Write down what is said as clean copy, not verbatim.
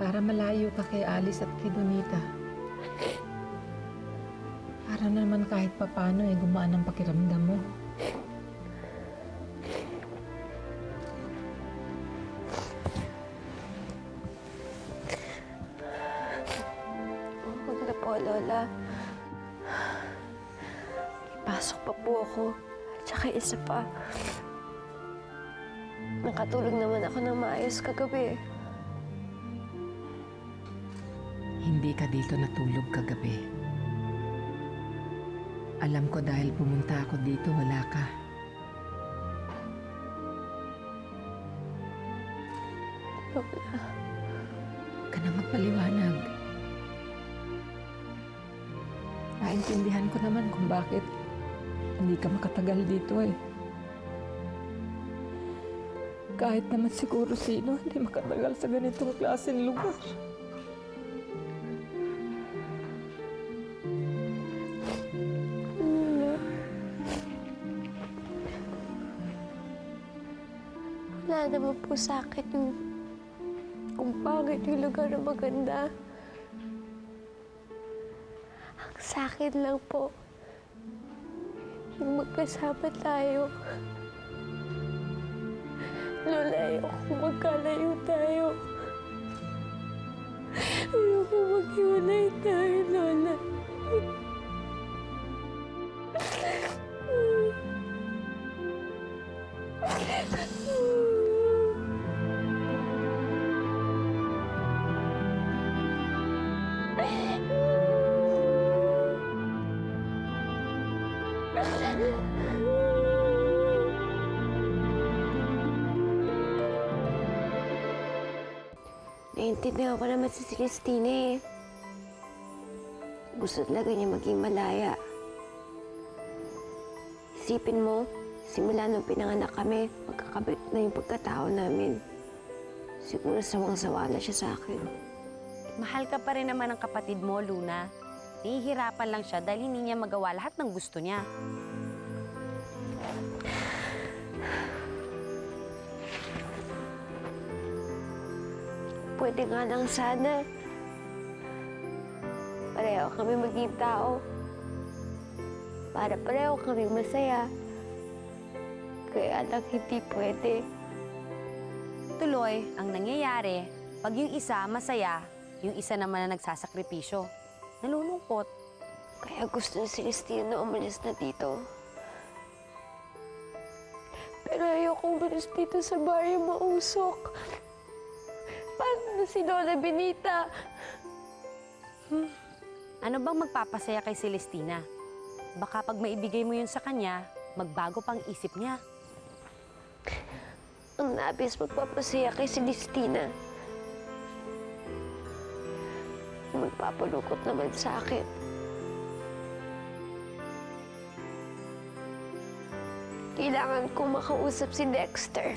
Para malayo ka kay Alice at kay Donita. Para naman kahit papano gumaan ang pakiramdam mo. Huwag na po, Lola. Ipasok pa po ako. Tsaka isa pa. Nakatulog naman ako ng maayos kagabi. Hindi ka dito natulog kagabi. Alam ko dahil pumunta ako dito, wala ka. Lola. Huwag ka na magpaliwanag. Naintindihan ko naman kung bakit hindi ka makatagal dito eh. Kahit naman siguro sino, hindi makatagal sa ganitong klaseng lugar. Wala naman po sa akin yung kung bakit yung lugar na maganda. Ang sa akin lang po, yung magkasama tayo. Lola, ayoko magkalayo tayo. Ayoko maghiwalay tayo, Lola. Naiintindihan ko naman si Celestina eh. Gusto talaga niya maging malaya. Isipin mo, simula nung pinanganak kami, magkakabit na yung pagkatao namin. Siguro sawang-sawa na siya sa akin. Mahal ka pa rin naman ng kapatid mo, Luna. Nahihirapan lang siya dahil hindi niya magawa lahat ng gusto niya. Pwede nga lang sana. Pareho kami maging tao. Para pareho kami masaya. Kaya lang hindi pwede. Tuloy, ang nangyayari, pag yung isa masaya, yung isa naman na nagsasakripisyo. Nalulungkot. Kaya gusto ni Celestina na umalis na dito. Pero ayokong umalis dito sa baryo mausok. Paano na si Lola Benita? Ano bang magpapasaya kay Celestina? Baka pag maibigay mo yun sa kanya, magbago pang isip niya. Ang nabis magpapasaya kay Celestina. Magpapalukot naman sa akin. Kailangan kong makausap si Dexter.